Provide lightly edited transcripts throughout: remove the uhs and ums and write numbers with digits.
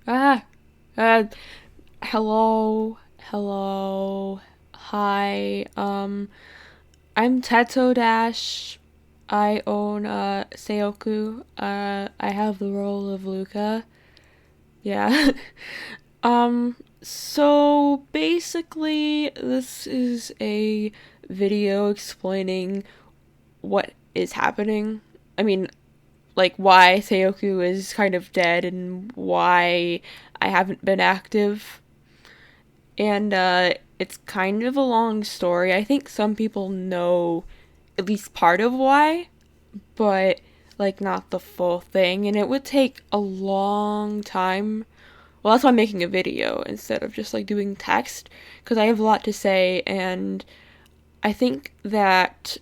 Ah, uh, hello, hi. I'm Teto Dash. I own Tsuyoku. I have the role of Luca. Yeah. So basically, this is a video explaining what is happening. I mean, like why Tsuyoku is kind of dead and why I haven't been active. And it's kind of a long story. I think some people know at least part of why, but like not the full thing. And it would take a long time. Well, that's why I'm making a video instead of just like doing text because I have a lot to say. And I think that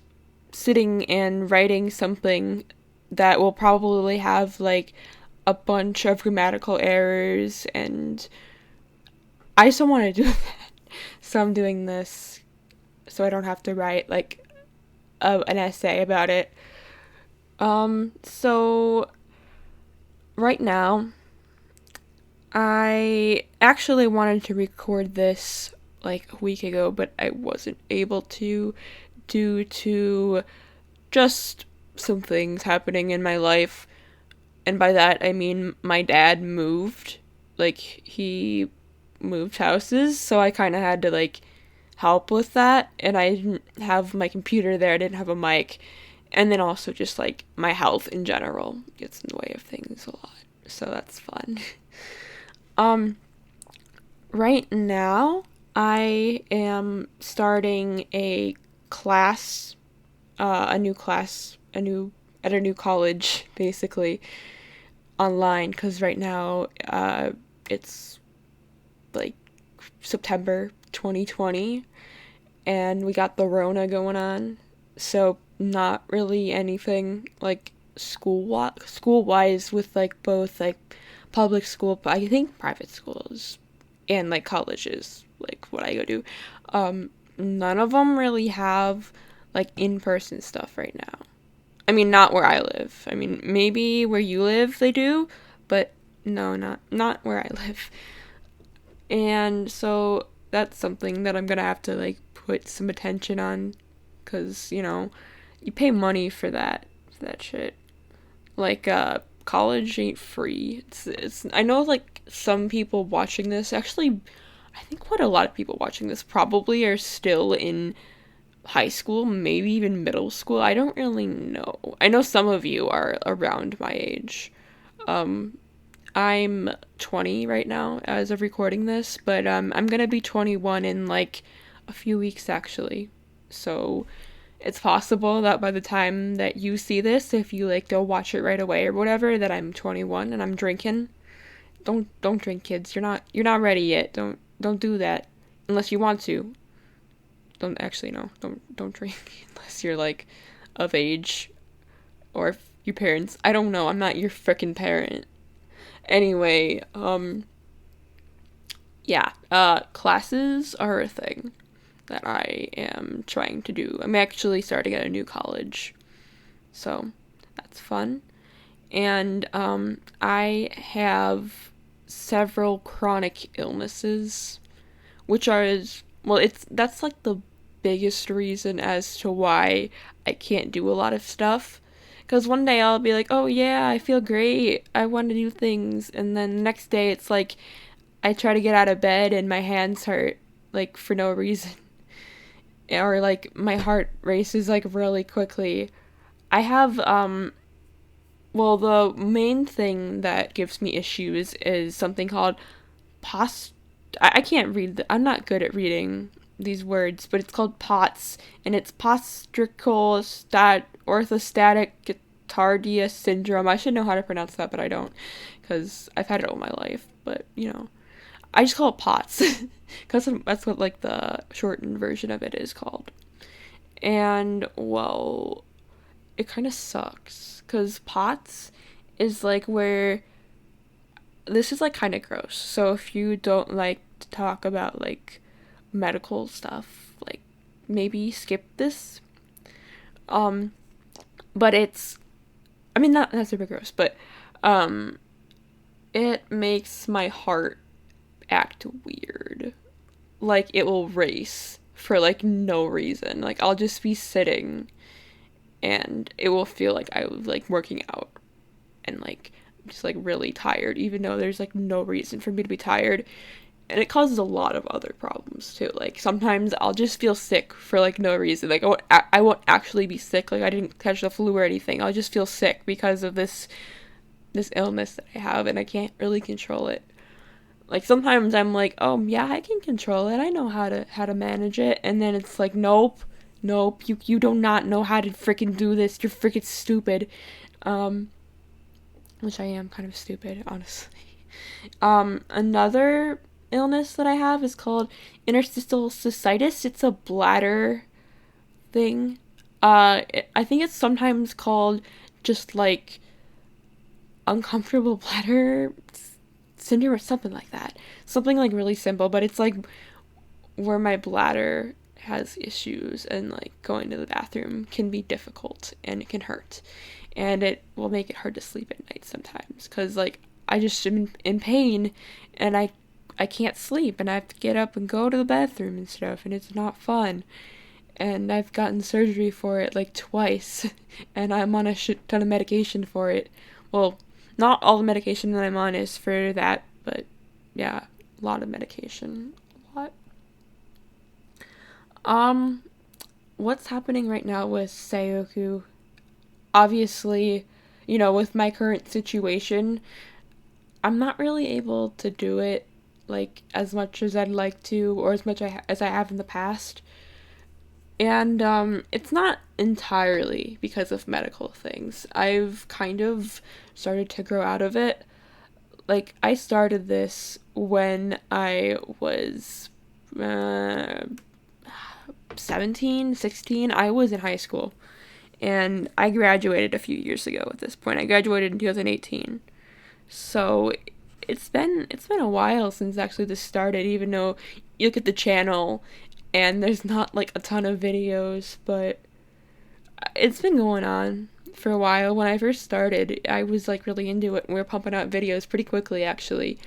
sitting and writing something that will probably have like a bunch of grammatical errors, and I just don't want to do that. So I'm doing this so I don't have to write like an essay about it. So right now, I actually wanted to record this like a week ago, but I wasn't able to due to just some things happening in my life. And by that, I mean my dad moved. Like, he moved houses, so I kind of had to like help with that, and I didn't have my computer there, I didn't have a mic, and then also just like my health in general gets in the way of things a lot, so that's fun. um right now I am starting a class, a new class, a new at a new college basically, online, because right now it's like September 2020 and we got the Rona going on. So not really anything like school wise with like both like public school, but I think private schools and like colleges, like what I go to. None of them really have like in person stuff right now. I mean, not where I live. I mean, maybe where you live they do, but no, not where I live. And so that's something that I'm gonna have to like put some attention on, cause you pay money for that shit. Like college ain't free. It's I know like some people watching this actually. I think what a lot of people watching this probably are still in high school, maybe even middle school. I don't really know. I know some of you are around my age. Um, I'm 20 right now as of recording this, but I'm gonna be 21 in like a few weeks actually. So it's possible that by the time that you see this, if you like don't watch it right away or whatever, that I'm 21 and I'm drinking. Don't drink, kids. You're not ready yet. Don't do that unless you want to. Don't actually no. Don't drink unless you're like of age, or if your parents. I don't know. I'm not your freaking parent. Anyway, yeah, classes are a thing that I am trying to do. I'm actually starting at a new college, so that's fun. And I have several chronic illnesses, which are well, it's that's like the biggest reason as to why I can't do a lot of stuff. Because one day I'll be like, oh yeah, I feel great, I want to do things, and then the next day it's like I try to get out of bed and my hands hurt, like for no reason. Or like my heart races like really quickly. I have well, the main thing that gives me issues is something called post. I can't read. I'm not good at reading these words, but it's called POTS, and it's postural orthostatic tachycardia syndrome. I should know how to pronounce that, but I don't, because I've had it all my life. But I just call it POTS, because that's what like the shortened version of it is called. And well, it kind of sucks because POTS is like where this is like kind of gross. So if you don't like to talk about like medical stuff, like maybe skip this. Um, but it's, I mean, not super gross, but um, it makes my heart act weird. Like it will race for like no reason. Like I'll just be sitting and it will feel like I was like working out and like just like really tired even though there's like no reason for me to be tired. And it causes a lot of other problems too. Like sometimes I'll just feel sick for like no reason. Like I won't actually be sick. Like I didn't catch the flu or anything. I'll just feel sick because of this illness that I have and I can't really control it. Like sometimes I'm like, oh yeah, I can control it. I know how to manage it. And then it's like, nope, nope. You do not know how to freaking do this. You're freaking stupid. Um, which I am kind of stupid, honestly. Another illness that I have is called interstitial cystitis. It's a bladder thing. I think it's sometimes called just like uncomfortable bladder syndrome or something like that. Something like really simple, but it's like where my bladder has issues and like going to the bathroom can be difficult and it can hurt. And it will make it hard to sleep at night sometimes cuz like I just am in pain and I can't sleep and I have to get up and go to the bathroom and stuff and it's not fun. And I've gotten surgery for it like twice and I'm on a shit ton of medication for it. Well, not all the medication that I'm on is for that, but yeah, a lot of medication. A lot. Um, what's happening right now with Tsuyoku? Obviously, with my current situation, I'm not really able to do it like as much as I'd like to or as much as I have in the past. And it's not entirely because of medical things. I've kind of started to grow out of it. Like, I started this when I was 17, 16. I was in high school. And I graduated a few years ago at this point. I graduated in 2018. So it's been a while since actually this started, even though you look at the channel and there's not like a ton of videos, but it's been going on for a while. When I first started, I was like really into it and we were pumping out videos pretty quickly actually.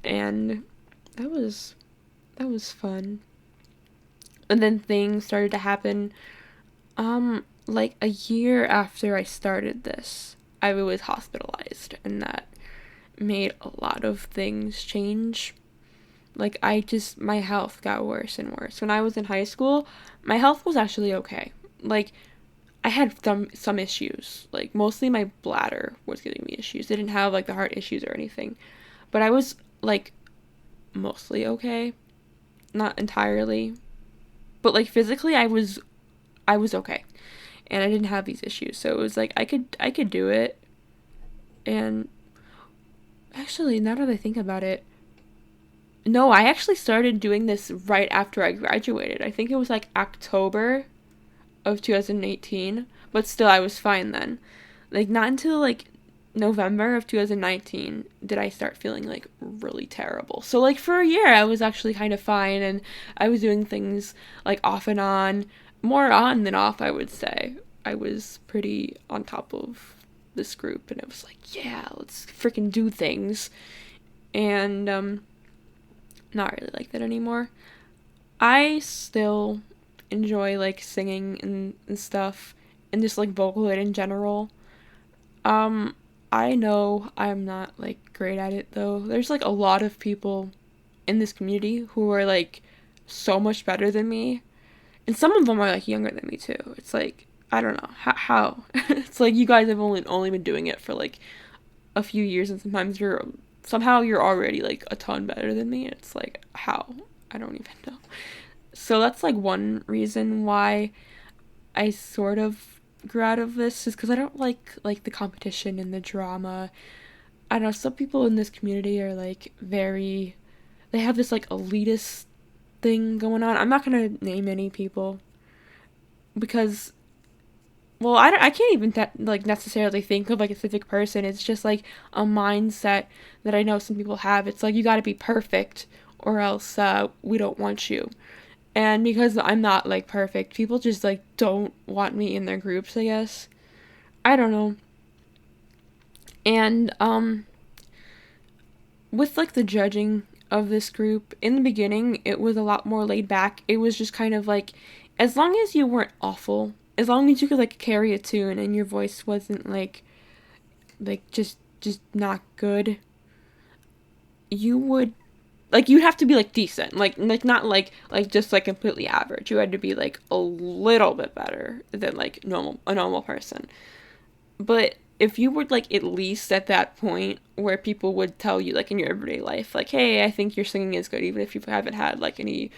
And that was fun. And then things started to happen like a year after I started this. I was hospitalized and that made a lot of things change. Like my health got worse and worse. When I was in high school, my health was actually okay. Like I had some issues. Like mostly my bladder was giving me issues. I didn't have like the heart issues or anything. But I was like mostly okay. Not entirely. But like physically I was okay. And I didn't have these issues. So it was like I could do it. And actually, now that I think about it, no, I actually started doing this right after I graduated. I think it was like October of 2018, but still I was fine then. Like not until like November of 2019 did I start feeling like really terrible. So like for a year I was actually kind of fine and I was doing things like off and on, more on than off I would say. I was pretty on top of this group and it was like, yeah, let's freaking do things. And not really like that anymore. I still enjoy like singing and stuff and just like Vocaloid in general. I know I'm not like great at it though. There's like a lot of people in this community who are like so much better than me. And some of them are like younger than me too. It's like I don't know how. It's like you guys have only been doing it for like a few years and sometimes you're already like a ton better than me. It's like how? I don't even know. So that's like one reason why I sort of grew out of this is because I don't like the competition and the drama. I don't know, some people in this community are like they have this like elitist thing going on. I'm not gonna name any people because well, I can't even like necessarily think of like a specific person. It's just like a mindset that I know some people have. It's like you got to be perfect or else we don't want you. And because I'm not like perfect, people just like don't want me in their groups, I guess. I don't know. And with like the judging of this group, in the beginning it was a lot more laid back. It was just kind of like, as long as you weren't awful, as long as you could like carry a tune and your voice wasn't like just not good, you would, like, you'd have to be like decent, like not like just like completely average. You had to be like a little bit better than like a normal person. But if you were like at least at that point where people would tell you like in your everyday life, like, hey, I think your singing is good, even if you haven't had like any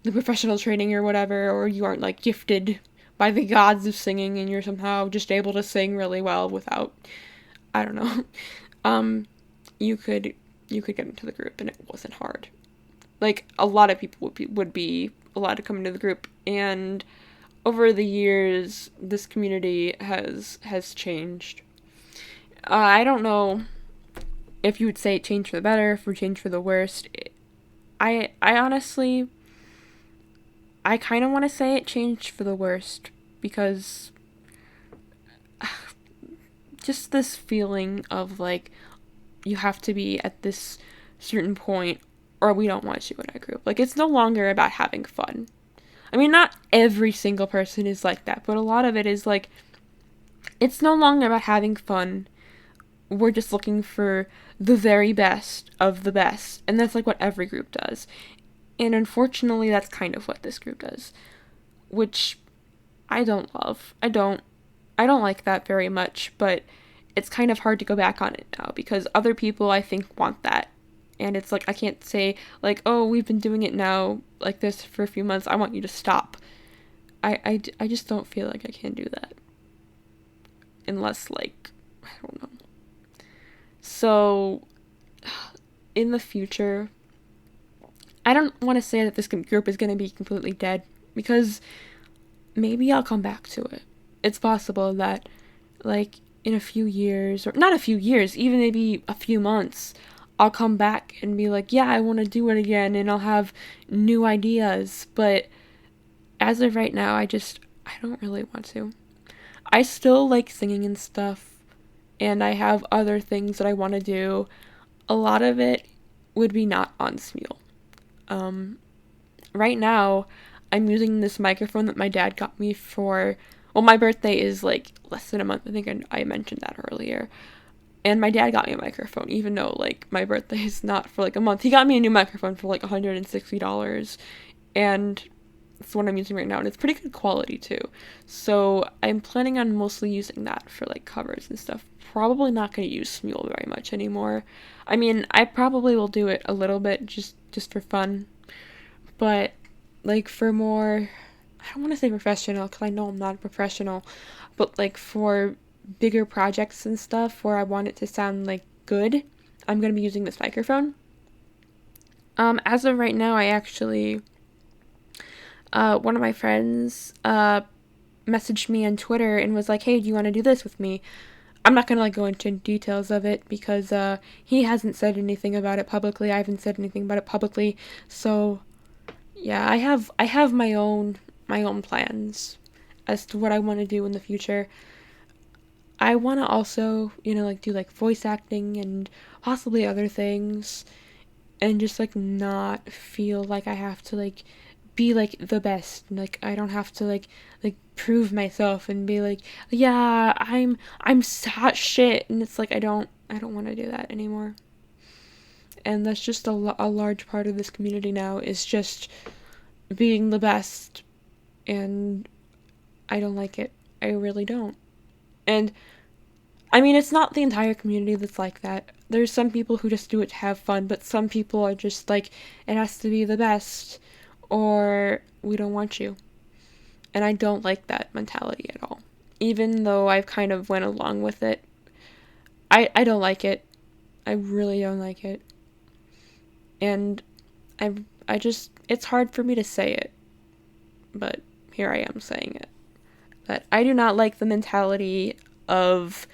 the professional training or whatever, or you aren't like gifted by the gods of singing and you're somehow just able to sing really well without, I don't know, um, you could get into the group and it wasn't hard. Like a lot of people would be allowed to come into the group, and over the years this community has changed. I don't know if you would say it changed for the better, if it changed for the worst. I honestly, I kind of want to say it changed for the worst, because just this feeling of like you have to be at this certain point or we don't want you in our group. Like, it's no longer about having fun. I mean, not every single person is like that, but a lot of it is like, it's no longer about having fun. We're just looking for the very best of the best. And that's like what every group does. And unfortunately, that's kind of what this group does, which I don't love. I don't like that very much, but it's kind of hard to go back on it now because other people, I think, want that. And it's like, I can't say, like, oh, we've been doing it now like this for a few months, I want you to stop. I just don't feel like I can do that. Unless, like, I don't know. So, in the future, I don't want to say that this group is going to be completely dead, because maybe I'll come back to it. It's possible that, like, in a few years, or not a few years, even maybe a few months, I'll come back and be like, yeah, I want to do it again, and I'll have new ideas. But as of right now, I don't really want to. I still like singing and stuff, and I have other things that I want to do. A lot of it would be not on Smule. Um, right now, I'm using this microphone that my dad got me for, well, my birthday is like less than a month. I think I mentioned that earlier. And my dad got me a microphone, even though like my birthday is not for like a month. He got me a new microphone for like $160. And it's what I'm using right now, and it's pretty good quality too. So I'm planning on mostly using that for like covers and stuff. Probably not going to use Smule very much anymore. I mean, I probably will do it a little bit just for fun, but like for more, I don't want to say professional because I know I'm not a professional, but like for bigger projects and stuff where I want it to sound like good, I'm going to be using this microphone. As of right now, I actually, one of my friends, messaged me on Twitter and was like, hey, do you want to do this with me? I'm not going to like go into details of it because, he hasn't said anything about it publicly. I haven't said anything about it publicly. So yeah, I have my own plans as to what I want to do in the future. I want to also, like do like voice acting and possibly other things, and just like not feel like I have to like be like the best. Like I don't have to like prove myself and be like, yeah, I'm hot shit, and it's like I don't want to do that anymore. And that's just a large part of this community now, is just being the best, and I don't like it. I really don't. And I mean, it's not the entire community that's like that. There's some people who just do it to have fun, but some people are just like, it has to be the best, or we don't want you. And I don't like that mentality at all. Even though I've kind of went along with it, I don't like it. I really don't like it. And I just, it's hard for me to say it, but here I am saying it. But I do not like the mentality of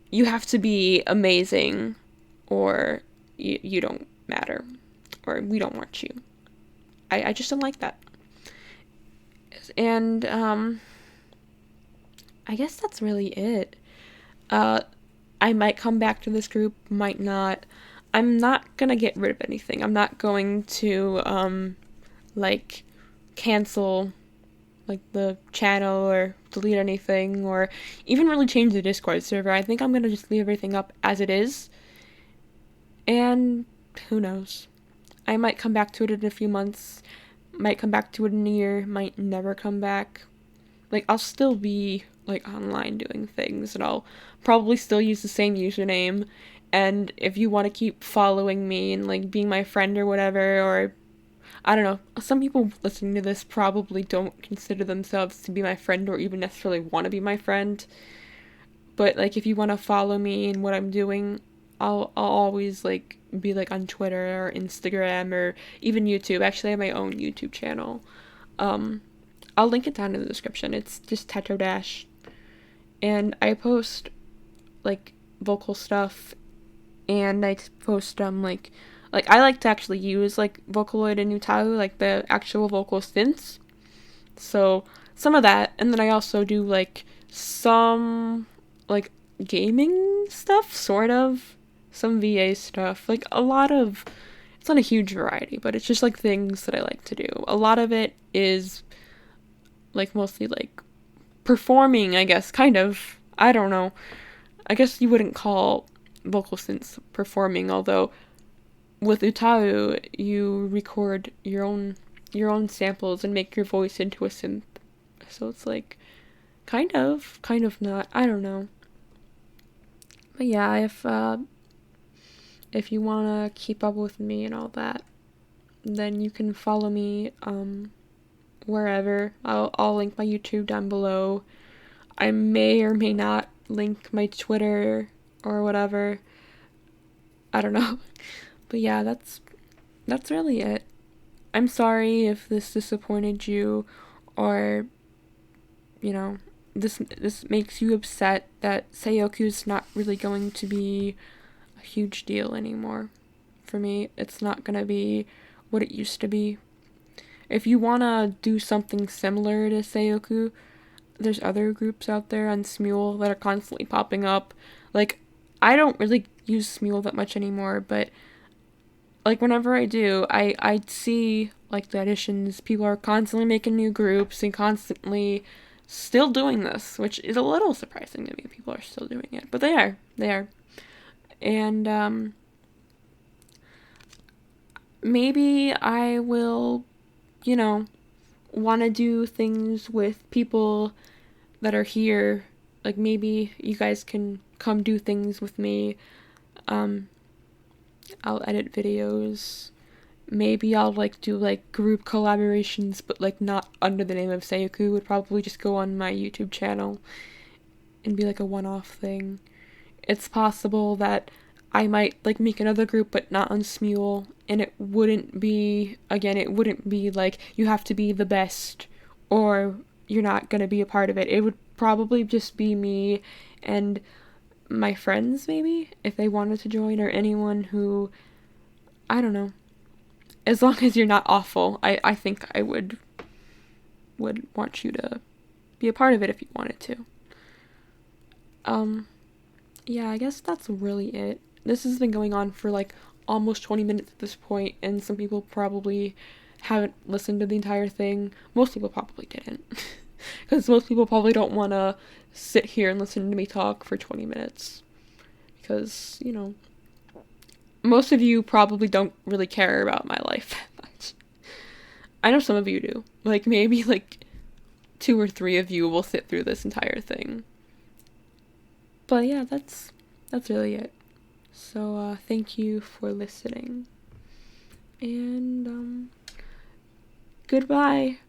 you have to be amazing or you don't matter or we don't want you. I just don't like that. And I guess that's really it. I might come back to this group, might not. I'm not gonna get rid of anything. I'm not going to like cancel like the channel or delete anything or even really change the Discord server. I think I'm gonna just leave everything up as it is, and who knows? I might come back to it in a few months, might come back to it in a year, might never come back. Like, I'll still be like online doing things, and I'll probably still use the same username. And if you want to keep following me and like being my friend or whatever, or I don't know, some people listening to this probably don't consider themselves to be my friend or even necessarily want to be my friend. But like if you want to follow me and what I'm doing, I'll always like be like on Twitter or Instagram or even YouTube. Actually, I have my own YouTube channel. Um, I'll link it down in the description. It's just Tetro Dash, and I post like vocal stuff, and I post like I like to actually use like Vocaloid and Utahu, like the actual vocal synths. So some of that, and then I also do like some like gaming stuff, sort of, some VA stuff, like a lot of. It's not a huge variety, but it's just like things that I like to do. A lot of it is like mostly like performing, I guess, kind of. I don't know. I guess you wouldn't call vocal synths performing, although with Utahu you record your own samples and make your voice into a synth. So it's like kind of not. I don't know. But yeah, if you wanna keep up with me and all that, then you can follow me wherever. I'll link my YouTube down below. I may or may not link my Twitter or whatever. I don't know. But yeah, that's really it. I'm sorry if this disappointed you, or you know, this makes you upset that Tsuyoku's not really going to be a huge deal anymore. For me, it's not gonna be what it used to be. If you wanna do something similar to Tsuyoku, there's other groups out there on Smule that are constantly popping up. Like, I don't really use Smule that much anymore, but like whenever I do, I see like the additions. People are constantly making new groups and constantly still doing this, which is a little surprising to me. People are still doing it, but they are, and maybe I will, you know, want to do things with people that are here. Like maybe you guys can come do things with me. Um, I'll edit videos. Maybe I'll like do like group collaborations, but like not under the name of Tsuyoku. Would probably just go on my YouTube channel and be like a one-off thing. It's possible that I might like make another group, but not on Smule, and it wouldn't be like you have to be the best or you're not gonna be a part of it. It would probably just be me and my friends, maybe, if they wanted to join, or anyone who, I don't know. As long as you're not awful, I think I would want you to be a part of it if you wanted to. Um, yeah, I guess that's really it. This has been going on for like almost 20 minutes at this point, and some people probably haven't listened to the entire thing. Most people probably didn't. Because most people probably don't want to sit here and listen to me talk for 20 minutes. Because, you know, most of you probably don't really care about my life that much. I know some of you do. Like, maybe, like, 2 or 3 of you will sit through this entire thing. But yeah, that's really it. So, thank you for listening. And, goodbye.